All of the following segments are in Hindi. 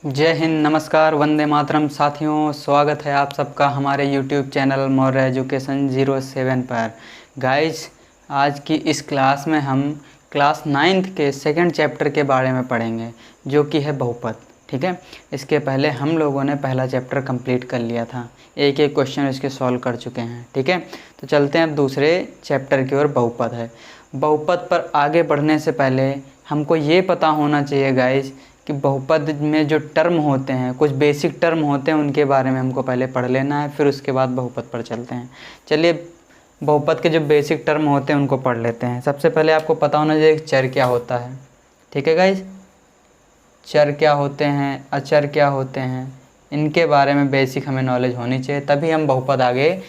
जय हिंद, नमस्कार, वंदे मातरम। साथियों, स्वागत है आप सबका हमारे YouTube चैनल मौर्य एजुकेशन 07 पर। गाइस, आज की इस क्लास में हम क्लास 9th के सेकंड चैप्टर के बारे में पढ़ेंगे, जो कि है बहुपद। ठीक है, इसके पहले हम लोगों ने पहला चैप्टर कंप्लीट कर लिया था, एक एक क्वेश्चन इसके सॉल्व कर चुके हैं। ठीक है, तो चलते हैं अब दूसरे चैप्टर की ओर। बहुपद है। बहुपद पर आगे बढ़ने से पहले हमको ये पता होना चाहिए गाइस कि बहुपद में जो टर्म होते हैं, कुछ बेसिक टर्म होते हैं, उनके बारे में हमको पहले पढ़ लेना है, फिर उसके बाद बहुपद पर चलते हैं। चलिए, बहुपद के जो बेसिक टर्म होते हैं उनको पढ़ लेते हैं। सबसे पहले आपको पता होना चाहिए कि चर क्या होता है। ठीक है गाइस, चर क्या होते हैं, अचर क्या होते हैं, इनके बारे में बेसिक हमें नॉलेज होनी चाहिए, तभी हम बहुपद आगे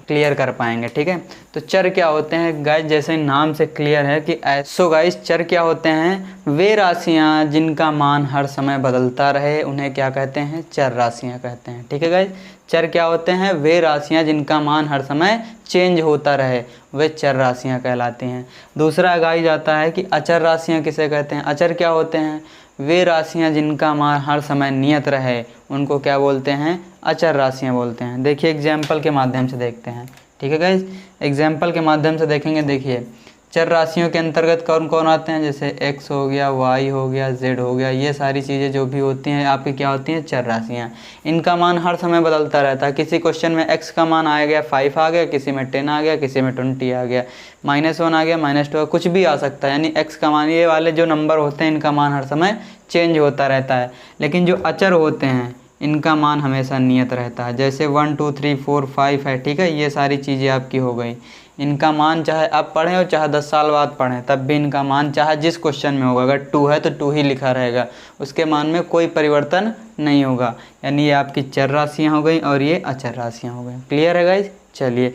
क्लियर कर पाएंगे। ठीक है, तो चर क्या होते हैं गाइस, जैसे नाम से क्लियर है कि ऐसो गाइस, चर क्या होते हैं? वे राशियां जिनका मान हर समय बदलता रहे उन्हें क्या कहते हैं? चर राशियां कहते हैं। ठीक है गाइस, चर क्या होते हैं? वे राशियां जिनका मान हर समय चेंज होता रहे, वे चर राशियां कहलाती हैं। दूसरा गाइस आता है कि अचर राशियां किसे कहते हैं? अचर क्या होते हैं? वे राशियां जिनका मान हर समय नियत रहे, उनको क्या बोलते हैं? अचर राशियां बोलते हैं। देखिए, एग्जाम्पल के माध्यम से देखते हैं। ठीक है गाइस, एग्जाम्पल के माध्यम से देखेंगे। देखिए, चर राशियों के अंतर्गत कौन कौन आते हैं? जैसे x हो गया, y हो गया, z हो गया, ये सारी चीज़ें जो भी होती हैं आपकी क्या होती हैं? चर राशियाँ। इनका मान हर समय बदलता रहता है। किसी क्वेश्चन में x का मान आ गया 5 आ गया, किसी में 10 आ गया, किसी में 20 आ गया, -1 आ गया, -2, कुछ भी आ सकता है। यानी x का मान, ये वाले जो नंबर होते हैं इनका मान हर समय चेंज होता रहता है। लेकिन जो अचर होते हैं इनका मान हमेशा नियत रहता है। जैसे 1 2 3 4 5 है। ठीक है, ये सारी चीज़ें आपकी हो गई। इनका मान चाहे अब पढ़ें और चाहे 10 साल बाद पढ़ें, तब भी इनका मान चाहे जिस क्वेश्चन में होगा, अगर 2 है तो 2 ही लिखा रहेगा, उसके मान में कोई परिवर्तन नहीं होगा। यानी ये आपकी चर राशियाँ हो गई और ये अचर राशियाँ हो गई। क्लियर है गाइस? चलिए,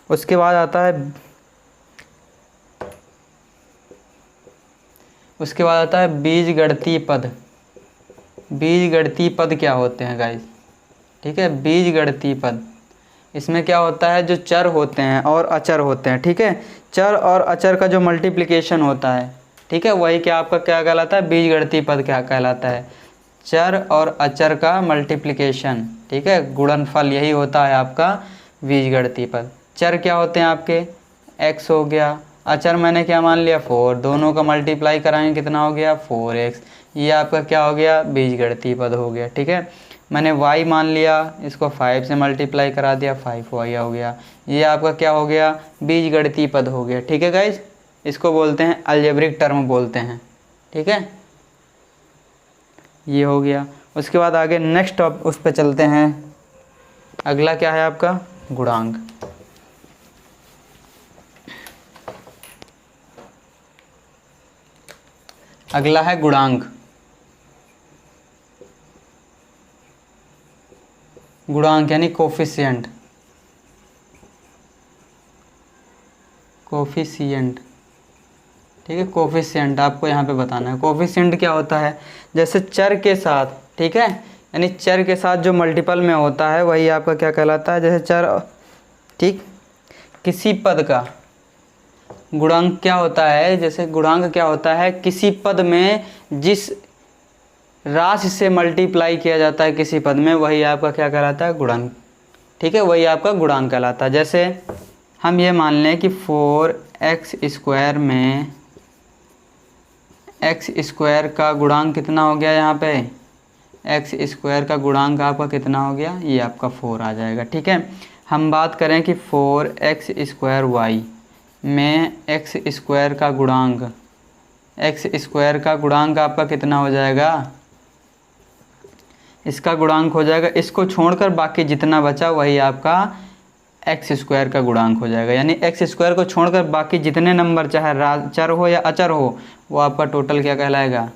उसके बाद आता है बीजगणितीय पद। बीजगणितीय पद क्या होते हैं गाइस? ठीक है, बीजगणितीय पद, इसमें क्या होता है? जो चर होते हैं और अचर होते हैं। ठीक है, चर और अचर का जो मल्टीप्लिकेशन होता है, ठीक है, वही क्या आपका क्या कहलाता है? बीजगणितीय पद क्या कहलाता है? चर और अचर का मल्टीप्लिकेशन। ठीक है, गुणनफल, यही होता है आपका बीजगणितीय पद। चर क्या होते हैं आपके? x हो गया, अचर मैंने क्या मान लिया? 4, दोनों का मल्टीप्लाई कराएंगे कितना हो गया? 4x। ये आपका क्या हो गया? बीजगणितीय पद हो गया। ठीक है, मैंने y मान लिया, इसको 5 से मल्टीप्लाई करा दिया, 5y हो गया। ये आपका क्या हो गया? बीजगणितीय पद हो गया। ठीक है गाइस, इसको बोलते हैं अलजेब्रिक टर्म बोलते हैं। ठीक है, ये हो गया। उसके बाद आगे नेक्स्ट उस पर चलते हैं। अगला क्या है आपका? गुणांक। अगला है गुणांक। गुणांक यानी कोफिशिएंट। कोफिशिएंट, ठीक है, कोफिशिएंट आपको यहाँ पे बताना है। कोफिशिएंट क्या होता है? जैसे चर के साथ, ठीक है, यानी चर के साथ जो मल्टीपल में होता है वही आपका क्या कहलाता है? जैसे चर, ठीक, किसी पद का गुणांक क्या होता है? जैसे गुणांक क्या होता है? किसी पद में जिस राशि से मल्टीप्लाई किया जाता है किसी पद में, वही आपका क्या कहलाता है? गुणांक। ठीक है, वही आपका गुणांक कहलाता है। जैसे हम ये मान लें कि 4x² में x² का गुणांक कितना हो गया? यहाँ पे x² का गुणांक आपका कितना हो गया? ये आपका 4 आ जाएगा। ठीक है, हम बात करें कि 4x² में x² का गुणांक, x² का गुणांक आपका कितना हो जाएगा? इसका गुणांक हो जाएगा, इसको छोड़कर बाकी जितना बचा वही आपका x² का गुणांक हो जाएगा। यानी x² को छोड़कर बाकी जितने नंबर, चाहे चर हो या अचर हो, वो आपका टोटल क्या कहलाएगा?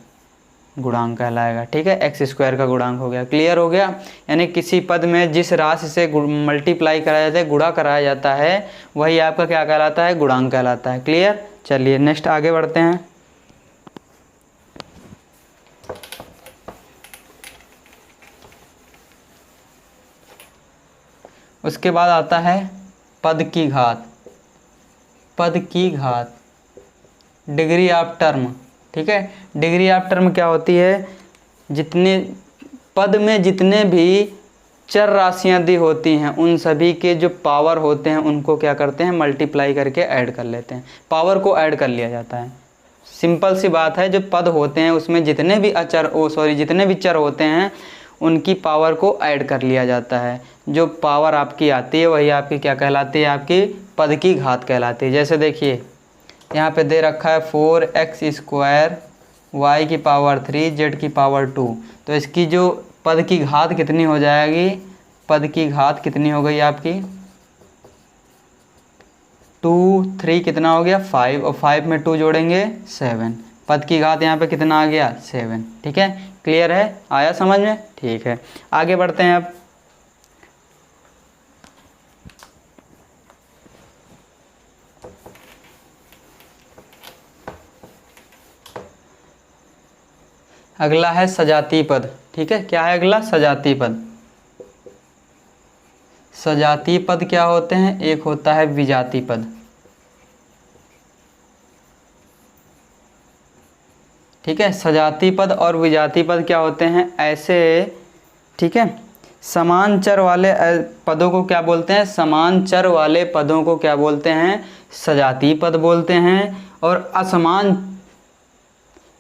गुणांक कहलाएगा। ठीक है, x² का गुणांक हो गया। क्लियर हो गया? यानी किसी पद में जिस राशि से मल्टीप्लाई कराया जाता है, गुणा कराया जाता है, वही आपका क्या कहलाता है? गुणांक कहलाता है। क्लियर? चलिए नेक्स्ट आगे बढ़ते हैं। उसके बाद आता है पद की घात। पद की घात, डिग्री ऑफ टर्म। ठीक है, डिग्री ऑफ टर्म क्या होती है? जितने पद में जितने भी चर राशियां दी होती हैं उन सभी के जो पावर होते हैं उनको क्या करते हैं, मल्टीप्लाई करके ऐड कर लेते हैं, पावर को ऐड कर लिया जाता है। सिंपल सी बात है, जो पद होते हैं उसमें जितने भी जितने भी चर होते हैं उनकी पावर को ऐड कर लिया जाता है। जो पावर आपकी आती है वही आपकी क्या कहलाती है, आपकी पद की घात कहलाती है। जैसे देखिए यहाँ पे दे रखा है 4x² y की पावर 3 z की पावर 2, तो इसकी जो पद की घात कितनी हो जाएगी, पद की घात कितनी हो गई आपकी 2 3 कितना हो गया 5, और 5 में 2 जोड़ेंगे 7, पद की घात यहाँ पे कितना आ गया 7। ठीक है, क्लियर है, आया समझ में? ठीक है, आगे बढ़ते हैं। अब अगला है सजातीय पद। ठीक है, क्या है अगला, सजातीय पद। सजातीय पद क्या होते हैं, एक होता है विजातीय पद। ठीक है, सजातीय पद और विजातीय पद क्या होते हैं, ऐसे, ठीक है, समान चर वाले पदों को क्या बोलते हैं, समान चर वाले पदों को क्या बोलते हैं, सजातीय पद बोलते हैं, और असमान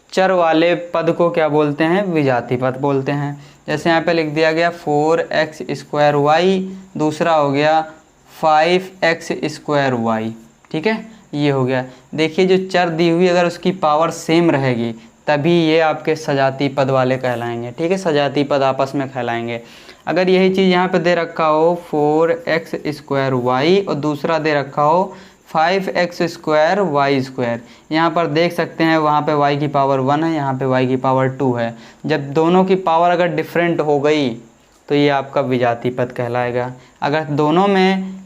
चर वाले पद को क्या बोलते हैं, विजातीय पद बोलते हैं। जैसे यहाँ पे लिख दिया गया 4x²y, दूसरा हो गया 5x²y। ठीक है, ये हो गया। देखिए जो चर दी हुई अगर उसकी पावर सेम रहेगी तभी ये आपके सजातीय पद वाले कहलाएंगे। ठीक है, सजातीय पद आपस में कहलाएंगे। अगर यही चीज़ यहाँ पे दे रखा हो 4x²y और दूसरा दे रखा हो 5x²y², यहाँ पर देख सकते हैं वहाँ पे y की पावर 1 है, यहाँ पे y की पावर 2 है। जब दोनों की पावर अगर डिफरेंट हो गई तो ये आपका विजातीय पद कहलाएगा। अगर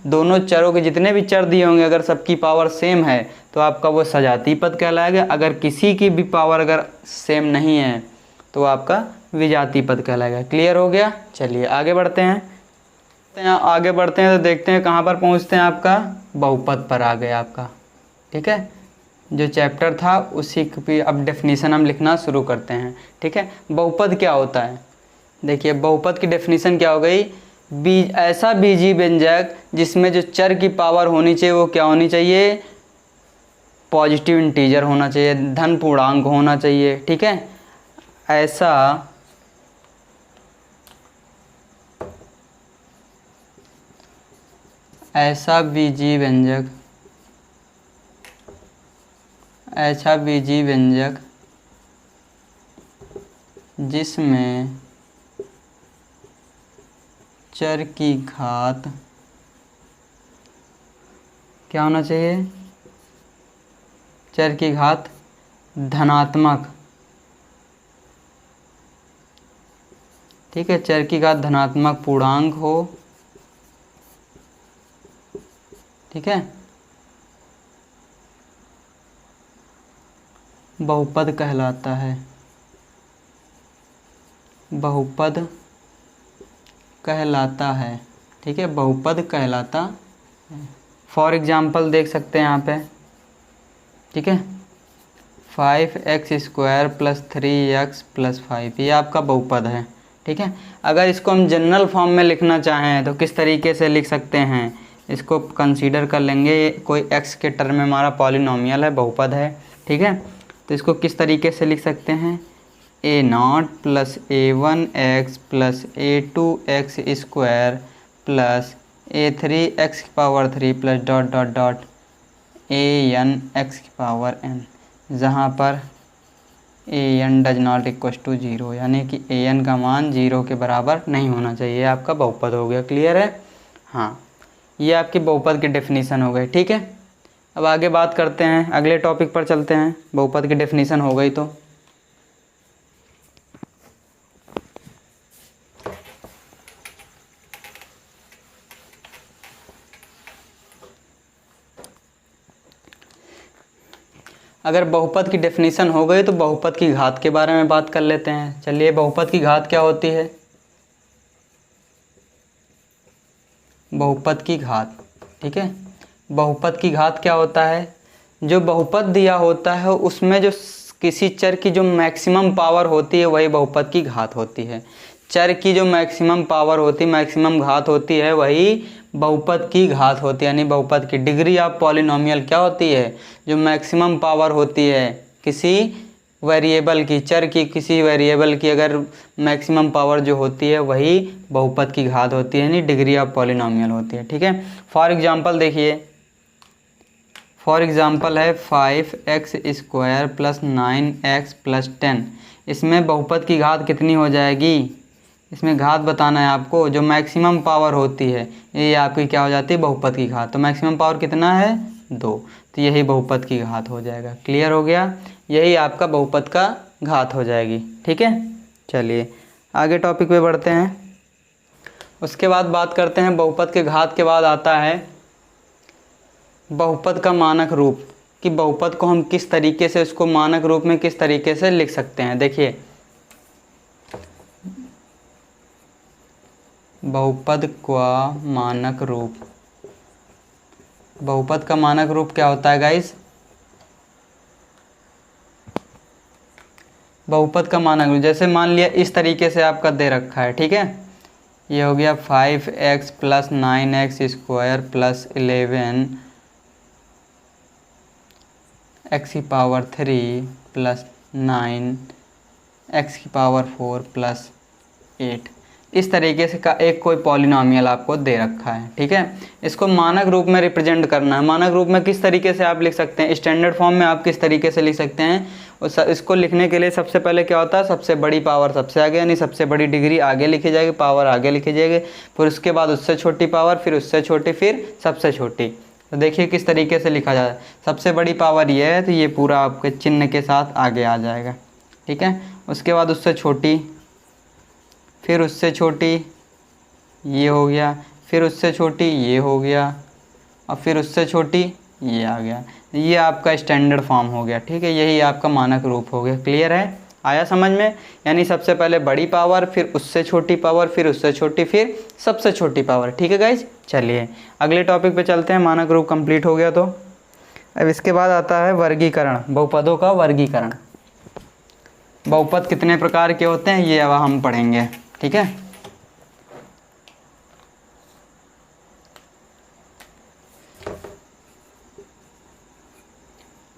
दोनों चरों के जितने भी चर दिए होंगे अगर सबकी पावर सेम है तो आपका वो सजातीय पद कहलाएगा। अगर किसी की भी पावर अगर सेम नहीं है तो आपका विजातीय पद कहलाएगा। क्लियर हो गया? चलिए आगे बढ़ते हैं। आगे बढ़ते हैं तो देखते हैं कहाँ पर पहुँचते हैं, आपका बहुपद पर आ गया आपका। ठीक है, जो चैप्टर था उसी की अब डेफिनेशन हम लिखना शुरू करते हैं। ठीक है, बहुपद क्या होता है, देखिए बहुपद की डेफिनेशन क्या हो गई, ऐसा बीजीय व्यंजक जिसमें जो चर की पावर होनी चाहिए वो क्या होनी चाहिए, पॉजिटिव इंटीजर होना चाहिए, धन पूर्णांक होना चाहिए। ठीक है, ऐसा बीजीय व्यंजक जिसमें चर की घात क्या होना चाहिए, चर की घात धनात्मक। ठीक है, चर की घात धनात्मक पूर्णांक हो। ठीक है, बहुपद कहलाता है, बहुपद कहलाता है। ठीक है, बहुपद कहलाता है। फॉर एग्जाम्पल देख सकते हैं यहाँ पे। ठीक है, 5x² + 3x + 5 ये आपका बहुपद है। ठीक है, अगर इसको हम जनरल फॉर्म में लिखना चाहें तो किस तरीके से लिख सकते हैं, इसको कंसीडर कर लेंगे कोई x के टर्म में हमारा पॉलिनोमियल है, बहुपद है। ठीक है, तो इसको किस तरीके से लिख सकते हैं, a0 + a1x + a2x² + a3x³ + (an)(n), जहाँ पर an does not equal to 0, यानी कि an का मान 0 के बराबर नहीं होना चाहिए, आपका बहुपद हो गया। क्लियर है? हाँ, ये आपकी बहुपद की डेफिनेशन हो गई। ठीक है, अब आगे बात करते हैं, अगले टॉपिक पर चलते हैं। बहुपद की डेफिनेशन हो गई तो अगर बहुपद की डेफिनेशन हो गई तो बहुपद की घात के बारे में बात कर लेते हैं। चलिए, बहुपद की घात क्या होती है, बहुपद की घात। ठीक है, बहुपद की घात क्या होता है, जो बहुपद दिया होता है उसमें जो किसी चर की जो मैक्सिमम पावर होती है वही बहुपद की घात होती है। चर की जो मैक्सिमम पावर होती है, मैक्सिमम घात होती है, वही बहुपद की घात होती है। यानी बहुपद की डिग्री ऑफ पॉलिनोमियल क्या होती है? जो मैक्सिमम पावर होती है किसी वेरिएबल की, चर की किसी वेरिएबल की अगर मैक्सिमम पावर जो होती है वही बहुपद की घात होती है, यानी डिग्री ऑफ पॉलिनोमियल होती है। ठीक है। फॉर एग्जांपल देखिए, फॉर एग्जांपल है 5x² + 9x + 10। इसमें बहुपद की घात कितनी हो जाएगी? इसमें घात बताना है आपको। जो मैक्सिमम पावर होती है ये आपकी क्या हो जाती है? बहुपद की घात। तो मैक्सिमम पावर कितना है? 2। तो यही बहुपद की घात हो जाएगा। क्लियर हो गया? यही आपका बहुपद का घात हो जाएगी। ठीक है, चलिए आगे टॉपिक पे बढ़ते हैं। उसके बाद बात करते हैं बहुपद के घात के बाद आता है बहुपद का मानक रूप, कि बहुपद को हम किस तरीके से, उसको मानक रूप में किस तरीके से लिख सकते हैं। देखिए, बहुपद का मानक रूप, बहुपद का मानक रूप क्या होता है गाइस? बहुपद का मानक रूप जैसे मान लिया इस तरीके से आपका दे रखा है। ठीक है, ये हो गया 5x + 9x² + 11 x³ + 9 x⁴ + 8। इस तरीके से का एक कोई पॉलिनोमियल आपको दे रखा है। ठीक है, इसको मानक रूप में रिप्रेजेंट करना है। मानक रूप में किस तरीके से आप लिख सकते हैं? स्टैंडर्ड फॉर्म में आप किस तरीके से लिख सकते हैं? इसको लिखने के लिए सबसे पहले क्या होता है? सबसे बड़ी पावर सबसे आगे, यानी सबसे बड़ी डिग्री आगे लिखी जाएगी, पावर आगे लिखी जाएगी, फिर उसके बाद उससे छोटी पावर, फिर उससे छोटी, फिर सबसे छोटी। तो देखिए किस तरीके से लिखा जाता है। सबसे बड़ी पावर ये है तो ये पूरा आपके चिन्ह के साथ आगे आ जाएगा। ठीक है, उसके बाद उससे छोटी, फिर उससे छोटी, ये हो गया, फिर उससे छोटी, ये हो गया, और फिर उससे छोटी, ये आ गया। ये आपका स्टैंडर्ड फॉर्म हो गया। ठीक है, यही आपका मानक रूप हो गया। क्लियर है? आया समझ में? यानी सबसे पहले बड़ी पावर, फिर उससे छोटी पावर, फिर उससे छोटी, फिर सबसे छोटी पावर। ठीक है गाइज, चलिए अगले टॉपिक पे चलते हैं। मानक रूप कंप्लीट हो गया तो अब इसके बाद आता है वर्गीकरण, बहुपदों का वर्गीकरण। बहुपद कितने प्रकार के होते हैं ये अब हम पढ़ेंगे। ठीक है,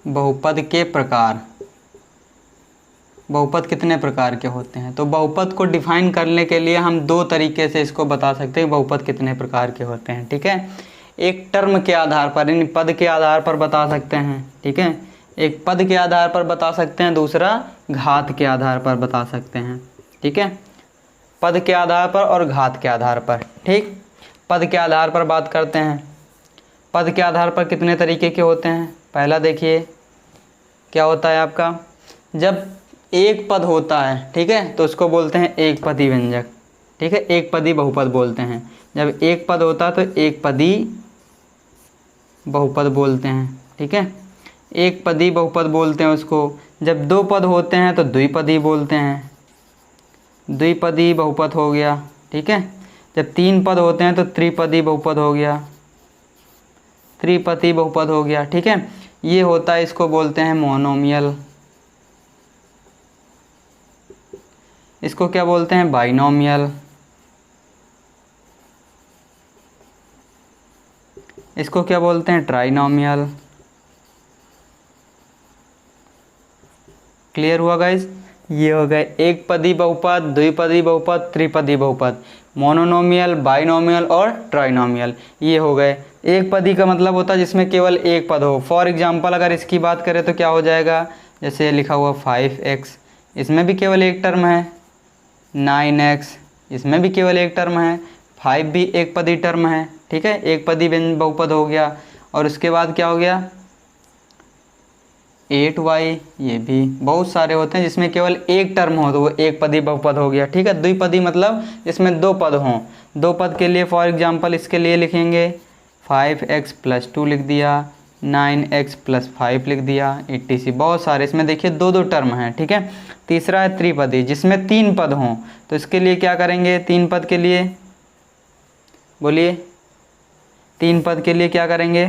बहुपद के प्रकार, बहुपद कितने प्रकार के होते हैं? तो बहुपद को डिफाइन करने के लिए हम दो तरीके से इसको बता सकते हैं बहुपद कितने प्रकार के होते हैं। ठीक है, एक टर्म के आधार पर, यानी पद के आधार पर बता सकते हैं। ठीक है, एक पद के आधार पर बता सकते हैं, दूसरा घात के आधार पर बता सकते हैं। ठीक है, पद के आधार पर और घात के आधार पर। ठीक, पद के आधार पर बात करते हैं। पद के आधार पर कितने तरीके के होते हैं? पहला देखिए क्या होता है आपका, जब एक पद होता है, ठीक है, तो उसको बोलते हैं एक पदी व्यंजक। ठीक है, एक पदी बहुपद बोलते हैं। जब एक पद होता है तो एक पदी बहुपद बोलते हैं। ठीक है, एक पदी बहुपद बोलते हैं उसको। जब दो पद होते हैं तो द्विपदी बोलते हैं, द्विपदी बहुपद हो गया। ठीक है, जब तीन पद होते हैं तो त्रिपदी बहुपद हो गया, त्रिपदी बहुपद हो गया। ठीक है, ये होता है, इसको बोलते हैं मोनोमियल। इसको क्या बोलते हैं? बाइनोमियल। इसको क्या बोलते हैं? ट्राइनोमियल। क्लियर हुआ गाइज? ये हो गए एक पदी बहुपद, द्विपदी बहुपद, त्रिपदी बहुपद, मोनोनोमियल, बाइनोमियल और ट्राइनोमियल। ये हो गए। एक पदी का मतलब होता है जिसमें केवल एक पद हो। फॉर एग्जांपल अगर इसकी बात करें तो क्या हो जाएगा? जैसे लिखा हुआ 5x, इसमें भी केवल एक टर्म है। 9x, इसमें भी केवल एक टर्म है। 5 भी एक पदी टर्म है। ठीक है, एक पदी बहुपद हो गया। और उसके बाद क्या हो गया? 8y, ये भी बहुत सारे होते हैं जिसमें केवल एक टर्म हो तो वो एक पदी बहुपद हो गया। ठीक है, द्विपदी मतलब इसमें दो पद हों। दो पद के लिए फॉर एग्जांपल इसके लिए लिखेंगे 5x + 2 लिख दिया, 9x + 5 लिख दिया, etc। बहुत सारे इसमें देखिए दो दो टर्म हैं। ठीक है, तीसरा है त्रिपदी जिसमें तीन पद हों। तो इसके लिए क्या करेंगे? तीन पद के लिए बोलिए, तीन पद के लिए क्या करेंगे?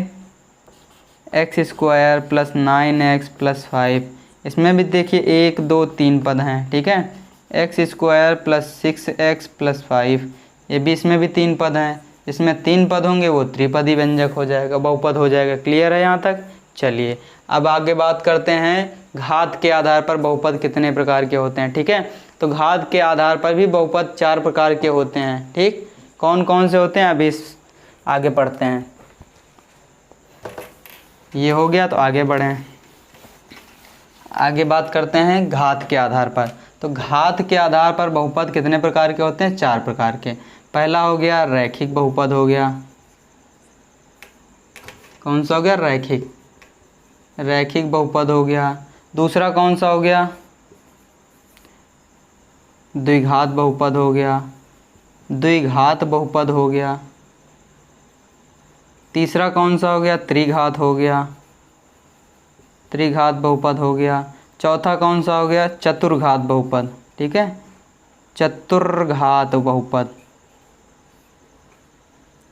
x² + 9x + 5 इसमें भी देखिए 1 2 3 पद हैं, ठीक है। X square plus 6x plus 5, ये भी इसमें भी 3 पद हैं। इसमें 3 पद होंगे वो त्रिपदी व्यंजक हो जाएगा, बहुपद हो जाएगा। क्लियर है यहाँ तक? चलिए अब आगे बात करते हैं घात के आधार पर बहुपद कितने प्रकार के होते हैं, ठीक है। तो घात के आधार पर भी बहुपद 4 प्रकार के होते हैं, ठीक। कौन कौन से होते हैं अभी आगे पढ़ते हैं। ये हो गया तो आगे बढ़ें। आगे बात करते हैं घात के आधार पर। तो घात के आधार पर बहुपद कितने प्रकार के होते हैं? 4 प्रकार के। पहला हो गया रैखिक बहुपद हो गया। कौन सा हो गया? रैखिक बहुपद हो गया। दूसरा कौन सा हो गया? द्विघात बहुपद हो गया। द्विघात बहुपद हो गया। तीसरा कौन सा हो गया? त्रिघात हो गया। त्रिघात बहुपद हो गया। चौथा कौन सा हो गया? चतुर्घात बहुपद, ठीक है। चतुर्घात बहुपद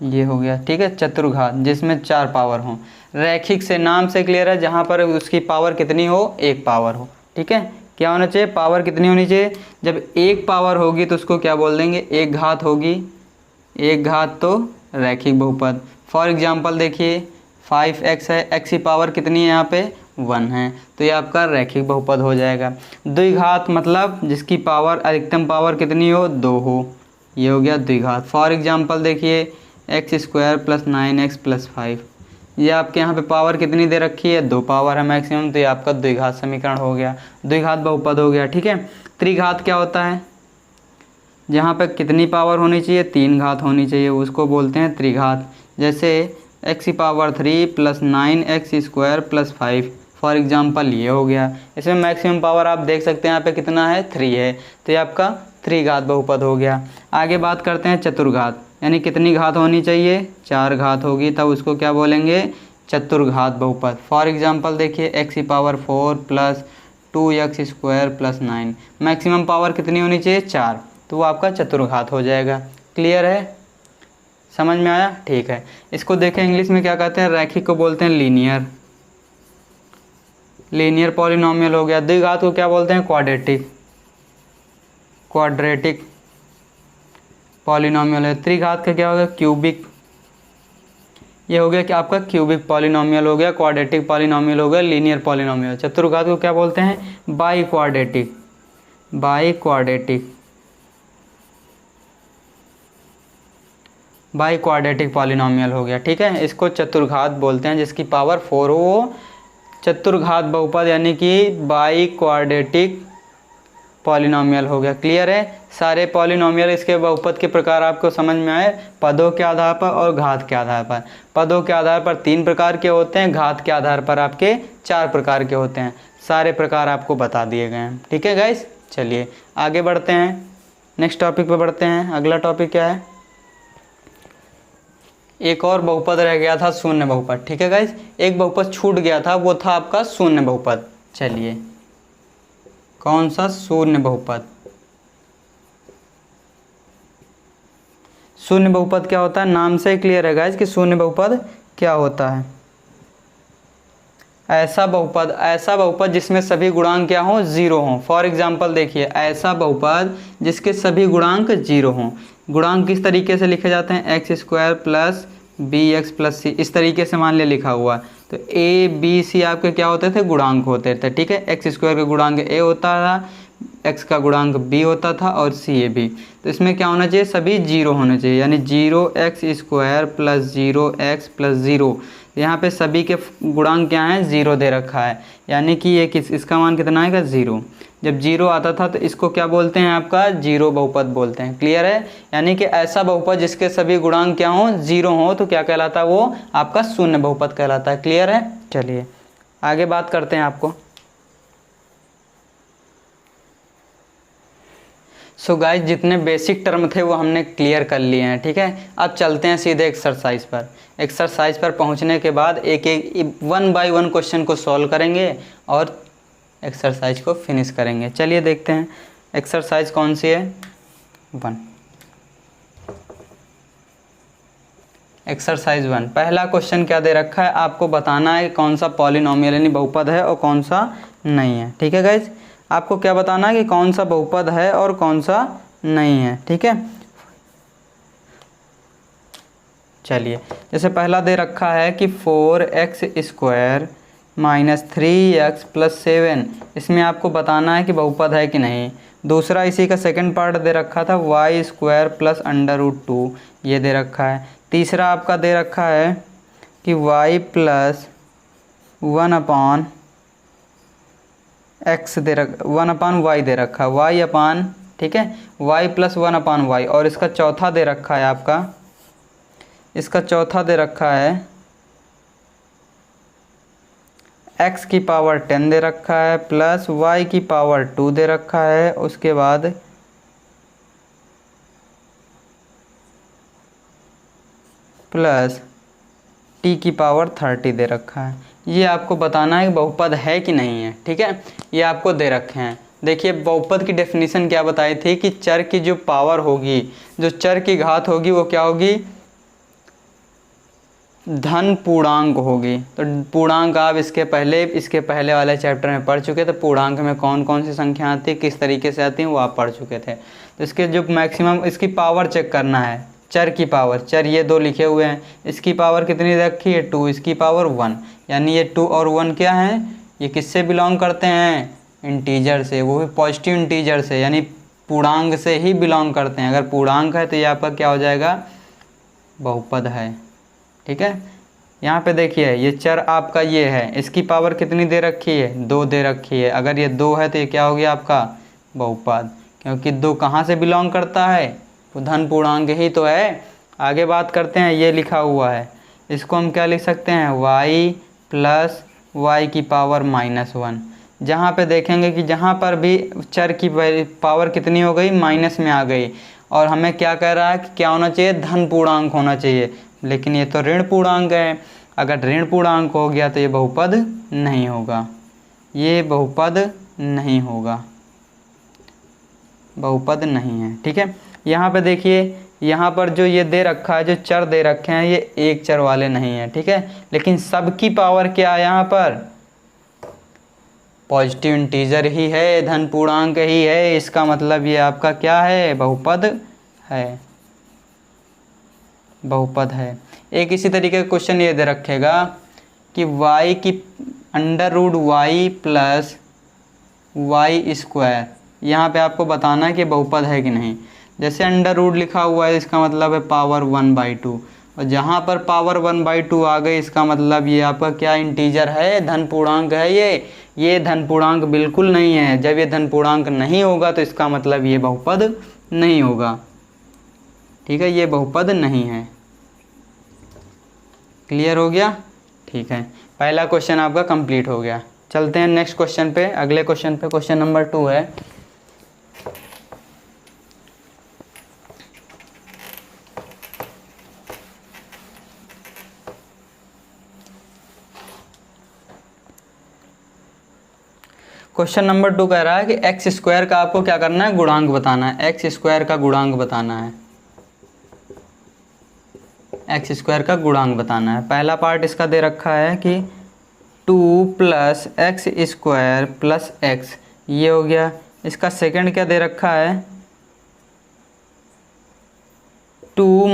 ये हो गया, ठीक है। चतुर्घात जिसमें 4 पावर हो। रैखिक से नाम से क्लियर है, जहाँ पर उसकी पावर कितनी हो? 1 पावर हो, ठीक है। क्या होना चाहिए? पावर कितनी होनी चाहिए? जब 1 पावर होगी तो उसको क्या बोल देंगे? 1 घात होगी। 1 घात तो रैखिक बहुपद। फॉर एग्जांपल देखिए 5x है, x की पावर कितनी है? यहाँ पे 1 है, तो ये आपका रैखिक बहुपद हो जाएगा। द्विघात मतलब जिसकी पावर अधिकतम पावर कितनी हो? 2 हो, ये हो गया द्विघात। फॉर एग्जांपल देखिए x square plus 9x plus 5, ये आपके यहाँ पे पावर कितनी दे रखी है? 2 पावर है मैक्सिमम, तो ये आपका द्विघात समीकरण हो गया, द्विघात बहुपद हो गया, ठीक है। त्रिघात क्या होता है? जहाँ पे कितनी पावर होनी चाहिए? 3 घात होनी चाहिए, उसको बोलते हैं त्रिघात। जैसे x की power 3 plus 9x square plus 5, for example ये हो गया। इसमें मैक्सिमम पावर आप देख सकते हैं यहाँ पे कितना है? 3 है, तो ये आपका त्रिघात बहुपद हो गया। आगे बात करते हैं चतुर्घात, यानी कितनी घात होनी चाहिए? 4 घात होगी, तब उसको क्या बोलेंगे? चतुर्घात बहुपद। फॉर एग्जांपल देखिए x की power 4 plus 2x square plus 9, maximum power कितनी होनी चाहिए? 4, तो वो आपका चतुर्घात हो जाएगा। क्लियर है? समझ में आया? ठीक है। इसको देखें इंग्लिश में क्या कहते हैं? रैखिक को बोलते हैं लीनियर, लीनियर पॉलिनोमियल हो गया। द्विघात को क्या बोलते हैं? क्वाड्रेटिक, क्वाड्रेटिक पॉलिनोमियल है। त्रिघात का क्या होगा? क्यूबिक, ये हो गया कि आपका क्यूबिक पॉलिनोमियल हो गया, क्वाड्रेटिक पॉलिनोमियल हो गया, लीनियर पॉलिनोमियल। चतुर्घात को क्या बोलते हैं? By quadratic, by quadratic, by quadratic polynomial हो गया, ठीक है। इसको चतुर्घात बोलते हैं, जिसकी पावर 4 हो वो चतुर्घात बहुपद यानी कि बाई क्वाड्रेटिक पॉलिनोमियल हो गया। क्लियर है? सारे पॉलिनोमियल इसके बहुपद के प्रकार आपको समझ में आए, पदों के आधार पर और घात के आधार पर। पदों के आधार पर 3 प्रकार के होते हैं, घात के आधार पर आपके 4 प्रकार के होते हैं। सारे प्रकार आपको बता दिए गए हैं, ठीक है गाइस। चलिए आगे बढ़ते हैं, नेक्स्ट टॉपिक पे बढ़ते हैं। अगला टॉपिक क्या है? एक और बहुपद रह गया था, शून्य बहुपद, ठीक है गाइस। एक बहुपद छूट गया था, वो था आपका शून्य बहुपद। चलिए कौन सा? शून्य बहुपद। शून्य बहुपद क्या होता है? नाम से क्लियर है गाइस कि शून्य बहुपद क्या होता है। ऐसा बहुपद जिसमें सभी गुणांक क्या हो? 0 हो। फॉर एग्जांपल देखिए ऐसा बहुपद जिसके सभी गुणांक 0 हों। गुणांक किस तरीके से लिखे जाते हैं? X square plus bx plus c, इस तरीके से मान लिया लिखा हुआ। तो a b c आपके क्या होते थे? गुणांक होते थे, ठीक है। एक्स स्क्वायर का गुणांक a होता था, x का गुणांक b होता था और c a b। तो इसमें क्या होना चाहिए? सभी 0 होने चाहिए, यानी 0x square plus 0x plus 0। यहाँ पे सभी के गुणांक क्या हैं? 0 दे रखा है, यानी कि ये इसका मान कितना आएगा? 0। जब 0 आता था तो इसको क्या बोलते हैं? आपका 0 बहुपद बोलते हैं। क्लियर है? यानी कि ऐसा बहुपद जिसके सभी गुणांक क्या हों? 0 हो, तो क्या कहलाता है? वो आपका शून्य बहुपद कहलाता है। क्लियर है? चलिए आगे बात करते हैं आपको। सो गाइस जितने बेसिक टर्म थे वो हमने क्लियर कर लिए हैं, ठीक है। अब चलते हैं सीधे एक्सरसाइज पर। एक्सरसाइज पर पहुंचने के बाद एक एक 1 बाय 1 क्वेश्चन को सॉल्व करेंगे और एक्सरसाइज को फिनिश करेंगे। चलिए देखते हैं एक्सरसाइज कौन सी है। 1 एक्सरसाइज 1 पहला क्वेश्चन क्या दे रखा है? आपको बताना है कौन सा पॉलिनोमियल यानी बहुपद है और कौन सा नहीं है। ठीक है गाइज, आपको क्या बताना है कि कौन सा बहुपद है और कौन सा नहीं है। ठीक है, चलिए जैसे पहला दे रखा है कि 4x² माइनस 3x प्लस 7, इसमें आपको बताना है कि बहुपद है कि नहीं। दूसरा इसी का सेकंड पार्ट दे रखा था y² प्लस √2, ये दे रखा है। तीसरा आपका दे रखा है कि y प्लस 1/x दे रखा, 1/y दे रखा, y अपान, ठीक है, y प्लस 1/y। और इसका चौथा दे रखा है आपका, इसका चौथा दे रखा है x की पावर 10 दे रखा है प्लस y की पावर 2 दे रखा है, उसके बाद प्लस t की पावर 30 दे रखा है। ये आपको बताना है कि बहुपद है कि नहीं है। ठीक है, ये आपको दे रखे हैं। देखिए बहुपद की डेफिनेशन क्या बताई थी कि चर की जो पावर होगी, जो चर की घात होगी, वो क्या होगी, धन पूर्णांक होगी। तो पूर्णांक आप इसके पहले वाले चैप्टर में पढ़ चुके थे। पूर्णांक में कौन कौन सी संख्या आती है, किस तरीके से आती हैं, वो आप पढ़ चुके थे। तो इसके जो मैक्सिमम, इसकी पावर चेक करना है, चर की पावर। चर ये दो लिखे हुए हैं, इसकी पावर कितनी रखी है 2, इसकी पावर 1, यानी ये 2 और 1 क्या है, ये किससे बिलोंग करते हैं, इंटीजर से, वो भी पॉजिटिव इंटीजर से, यानी पूर्णांक से ही बिलोंग करते हैं। अगर पूर्णांक है तो ये आपका क्या हो जाएगा, बहुपद है। ठीक है, यहाँ पे देखिए ये चर आपका ये है, इसकी पावर कितनी दे रखी है, 2 दे रखी है। अगर ये 2 है तो ये क्या हो गया आपका बहुपद, क्योंकि 2 कहाँ से बिलोंग करता है, तो धन पूर्णांक ही तो है। आगे बात करते हैं, ये लिखा हुआ है, इसको हम क्या लिख सकते हैं, y प्लस वाई की पावर -1। जहाँ पे देखेंगे कि जहाँ पर भी चर की पावर कितनी हो गई, माइनस में आ गई, और हमें क्या कह रहा है कि क्या होना चाहिए, धन पूर्णांक होना चाहिए, लेकिन ये तो ऋण पूर्णांक है। अगर ऋण पूर्णांक हो गया तो ये बहुपद नहीं होगा, ये बहुपद नहीं होगा, बहुपद नहीं है। ठीक है, यहाँ पे देखिए, यहाँ पर जो ये दे रखा है, जो चर दे रखे हैं, ये एक चर वाले नहीं है। ठीक है, लेकिन सबकी पावर क्या है, यहाँ पर पॉजिटिव इंटीजर ही है, धन पूर्णांक ही है, इसका मतलब ये आपका क्या है, बहुपद है, बहुपद है। एक इसी तरीके का क्वेश्चन ये दे रखेगा कि y की √y प्लस y², यहाँ पे आपको बताना है कि बहुपद है कि नहीं। जैसे √ लिखा हुआ है, इसका मतलब है पावर 1/2, और जहाँ पर पावर 1/2 आ गई, इसका मतलब ये आपका क्या इंटीजर है, धन पूर्णांक है। ये धन पूर्णांक बिल्कुल नहीं है। जब ये धन पूर्णांक नहीं होगा तो इसका मतलब ये बहुपद नहीं होगा। ठीक है, ये बहुपद नहीं है। क्लियर हो गया, ठीक है, पहला क्वेश्चन आपका कंप्लीट हो गया। चलते हैं नेक्स्ट क्वेश्चन पे, अगले क्वेश्चन पे। क्वेश्चन नंबर 2 है, क्वेश्चन नंबर 2 कह रहा है कि x² का आपको क्या करना है, गुणांक बताना है। x² का गुणांक बताना है, x² का गुणांक बताना है। पहला पार्ट इसका दे रखा है कि 2 + x² + x, ये हो गया। इसका सेकंड क्या दे रखा है, 2 -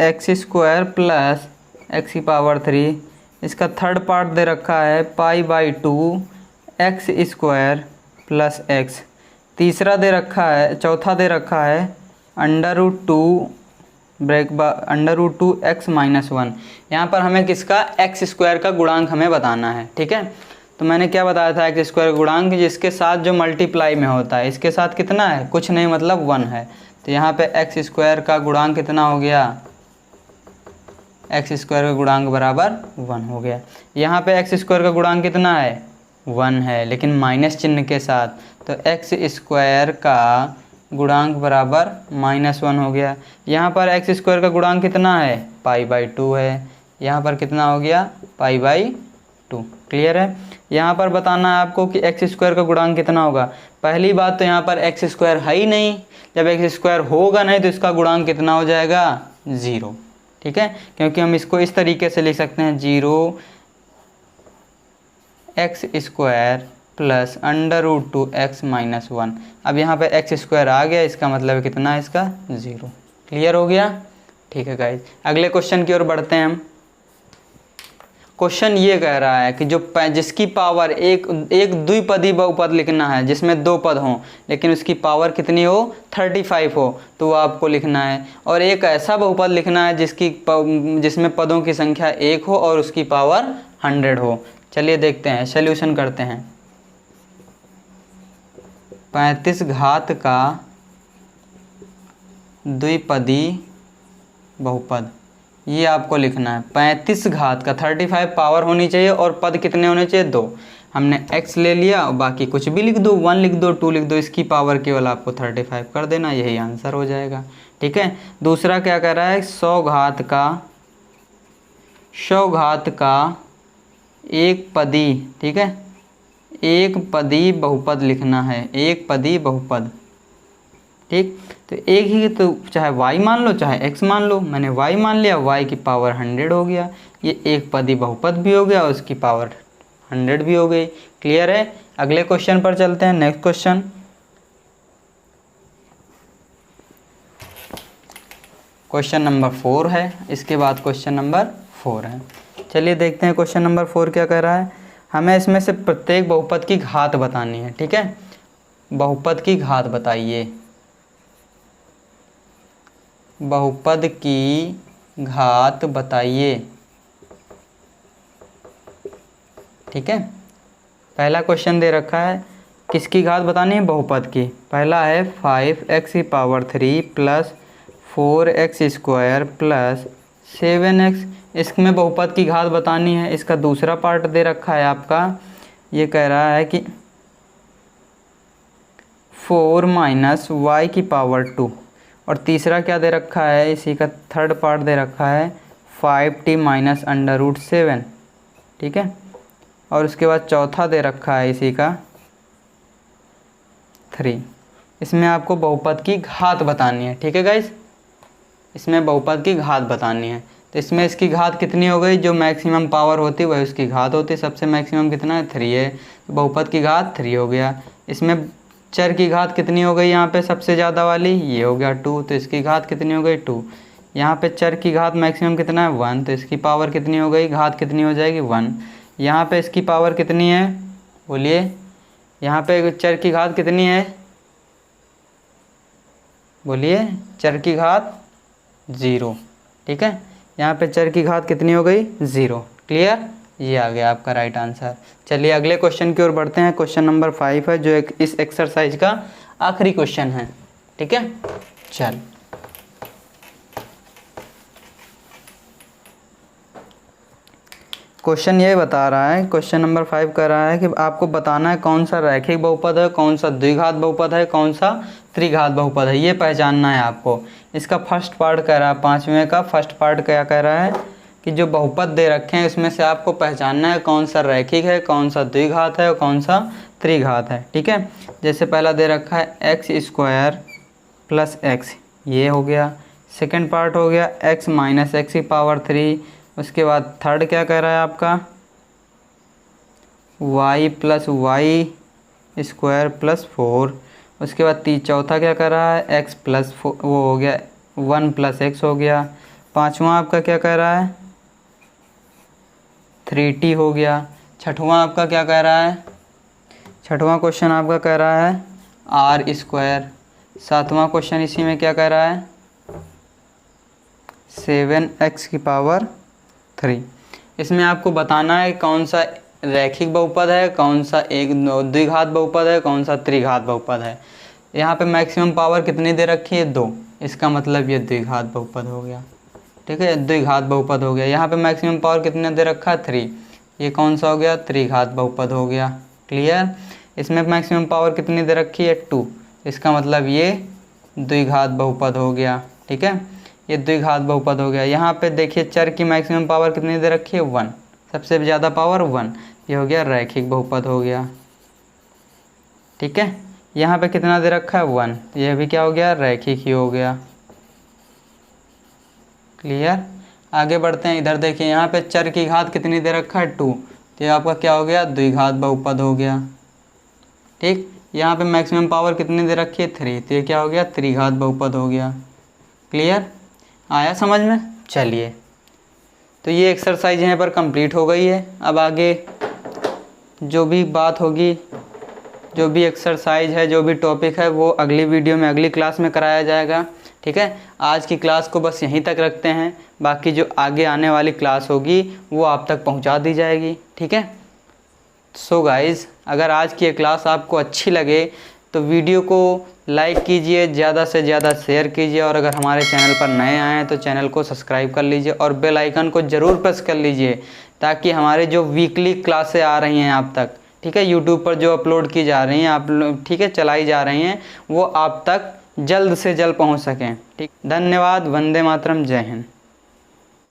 x² + x⁻3। इसका थर्ड पार्ट दे रखा है π/2 x² + x। तीसरा दे रखा है, चौथा दे रखा है √2 x-1। यहाँ पर हमें किसका, x² का गुणांक हमें बताना है। ठीक है, तो मैंने क्या बताया था, x² का गुणांक जिसके साथ जो मल्टीप्लाई में होता है, इसके साथ कितना है, कुछ नहीं, मतलब 1 है। तो यहाँ पे x² का गुणांक कितना हो गया, x² का गुणांक बराबर 1 हो गया। यहाँ पे x² का गुणांक कितना है, 1 है, लेकिन माइनस चिन्ह के साथ, तो x² का गुणांक बराबर -1 हो गया। यहाँ पर x² का गुणांक कितना है, π/2 है, यहाँ पर कितना हो गया, π/2। क्लियर है। यहाँ पर बताना है आपको कि x² का गुणांक कितना होगा। पहली बात तो यहाँ पर x² है ही नहीं, जब x² होगा नहीं तो इसका गुणांक कितना हो जाएगा, 0। ठीक है, क्योंकि हम इसको इस तरीके से लिख सकते हैं, 0 x² प्लस √2x-1। अब यहाँ पे एक्स स्क्वायर आ गया, इसका मतलब कितना है इसका 0। क्लियर हो गया? ठीक है गाइज, अगले क्वेश्चन की ओर बढ़ते हैं हम। क्वेश्चन ये कह रहा है कि जिसकी पावर एक द्विपदी बहुपद लिखना है, जिसमें दो पद हों लेकिन उसकी पावर कितनी हो 35 हो, तो वो आपको लिखना है। और एक ऐसा बहुपद लिखना है जिसमें पदों की संख्या 1 हो और उसकी पावर 100 हो। चलिए देखते हैं, सॉल्यूशन करते हैं। 35 घात का द्विपदी बहुपद, ये आपको लिखना है। 35 घात का 35 पावर होनी चाहिए और पद कितने होने चाहिए 2। हमने x ले लिया और बाकी कुछ भी लिख दो, 1 लिख दो, 2 लिख दो, इसकी पावर केवल आपको 35 कर देना, यही आंसर हो जाएगा। ठीक है, दूसरा क्या कह रहा है 100 घात का एक पदी, ठीक है, एक पदी बहुपद लिखना है, एक पदी बहुपद। ठीक, तो एक ही, तो चाहे y मान लो चाहे x मान लो, मैंने y मान लिया, y की पावर 100 हो गया, ये एक पदी बहुपद भी हो गया और उसकी पावर 100 भी हो गई। क्लियर है? अगले क्वेश्चन पर चलते हैं। नेक्स्ट क्वेश्चन, क्वेश्चन नंबर 4 है, इसके बाद क्वेश्चन नंबर 4 है। चलिए देखते हैं क्वेश्चन नंबर 4 क्या कह रहा है। हमें इसमें से प्रत्येक बहुपद की घात बतानी है। ठीक है, बहुपद की घात बताइए, बहुपद की घात बताइए। ठीक है, पहला क्वेश्चन दे रखा है, किसकी घात बतानी है? बहुपद की। पहला है 5x³ plus 4x² plus 7x, इसमें बहुपद की घात बतानी है। इसका दूसरा पार्ट दे रखा है आपका, ये कह रहा है कि 4 - y⁻²। और तीसरा क्या दे रखा है, इसी का थर्ड पार्ट दे रखा है 5t - √7। ठीक है, और उसके बाद चौथा दे रखा है इसी का 3। इसमें आपको बहुपद की घात बतानी है। ठीक है गाइस, इसमें बहुपद की घात बतानी है। तो इसमें इसकी घात कितनी हो गई, जो मैक्सिमम पावर होती है वही उसकी घात होती है। सबसे मैक्सिमम कितना है 3 है, तो बहुपद की घात 3 हो गया। इसमें चर की घात कितनी हो गई, यहाँ पे सबसे ज़्यादा वाली ये हो गया 2, तो इसकी घात कितनी हो गई 2। यहाँ पे चर की घात मैक्सिमम कितना है 1, तो इसकी पावर कितनी हो गई, घात कितनी हो जाएगी 1। यहाँ पे इसकी पावर कितनी है बोलिए, यहाँ पे चर की घात कितनी है बोलिए, चर की घात 0। ठीक है, यहाँ पे चर की घात कितनी हो गई 0। क्लियर, ये आ गया आपका राइट आंसर। चलिए अगले क्वेश्चन की ओर बढ़ते हैं। क्वेश्चन नंबर 5 है, जो इस एक्सरसाइज का आखिरी क्वेश्चन है। ठीक है, चल क्वेश्चन ये बता रहा है, क्वेश्चन नंबर 5 कर रहा है कि आपको बताना है कौन सा रैखिक बहुपद है, कौन सा द्विघात बहुपद है, कौन सा त्रिघात बहुपद है, ये पहचानना है आपको। इसका फर्स्ट पार्ट कह रहा है, 5वें का फर्स्ट पार्ट क्या कह रहा है कि जो बहुपद दे रखे हैं इसमें से आपको पहचानना है कौन सा रैखिक है, कौन सा द्विघात है और कौन सा त्रिघात है। ठीक है, जैसे पहला दे रखा है x² + x, ये हो गया। सेकंड पार्ट हो गया x - x⁻3। उसके बाद थर्ड क्या कह रहा है आपका y + y² + 4। उसके बाद चौथा क्या कर रहा है x + वो हो गया 1 + x हो गया। पांचवा आपका क्या कह रहा है 3t हो गया। छठवां आपका क्या कह रहा है, छठवां क्वेश्चन आपका कह रहा है r²। सातवां क्वेश्चन इसी में क्या कह रहा है 7x⁻3। इसमें आपको बताना है कौन सा रैखिक बहुपद है, कौन सा एक द्विघात बहुपद है, कौन सा त्रिघात बहुपद है। यहाँ पे मैक्सिमम पावर कितनी दे रखी है 2, इसका मतलब ये द्विघात बहुपद हो गया। ठीक है, द्विघात बहुपद हो गया। यहाँ पे मैक्सिमम पावर कितने दे रखा है 3, ये कौन सा हो गया त्रिघात बहुपद हो गया। क्लियर, इसमें मैक्सिमम पावर कितनी दे रखी है 2, इसका मतलब ये द्विघात बहुपद हो गया। ठीक है, ये द्विघात बहुपद हो गया। यहाँ पे देखिए चर की मैक्सिमम पावर कितनी दे रखी है 1, सबसे ज़्यादा पावर 1, ये हो गया रैखिक बहुपद हो गया। ठीक है, यहाँ पे कितना दे रखा है 1, यह भी क्या हो गया रैखिक ही हो गया। क्लियर, आगे बढ़ते हैं। इधर देखिए यहाँ पे चर की घात कितनी दे रखा है 2, तो ये आपका क्या हो गया द्विघात बहुपद हो गया। ठीक, यहाँ पे मैक्सिमम पावर कितनी दे रखी है 3, तो ये क्या हो गया त्रिघात बहुपद हो गया। क्लियर, आया समझ में? चलिए, तो ये एक्सरसाइज यहाँ पर कंप्लीट हो गई है। अब आगे जो भी बात होगी, जो भी एक्सरसाइज है, जो भी टॉपिक है, वो अगली वीडियो में अगली क्लास में कराया जाएगा। ठीक है, आज की क्लास को बस यहीं तक रखते हैं, बाकी जो आगे आने वाली क्लास होगी वो आप तक पहुंचा दी जाएगी। ठीक है, सो गाइज़, अगर आज की ये क्लास आपको अच्छी लगे तो वीडियो को लाइक कीजिए, ज़्यादा से ज़्यादा शेयर कीजिए, और अगर हमारे चैनल पर नए आए हैं तो चैनल को सब्सक्राइब कर लीजिए और बेल आइकन को ज़रूर प्रेस कर लीजिए, ताकि हमारे जो वीकली क्लासें आ रही हैं आप तक, ठीक है, यूट्यूब पर जो अपलोड की जा रही हैं आप लोग, ठीक है, चलाई जा रही हैं, वो आप तक जल्द से जल्द पहुंच सकें। ठीक, धन्यवाद। वंदे मातरम। जय हिंद।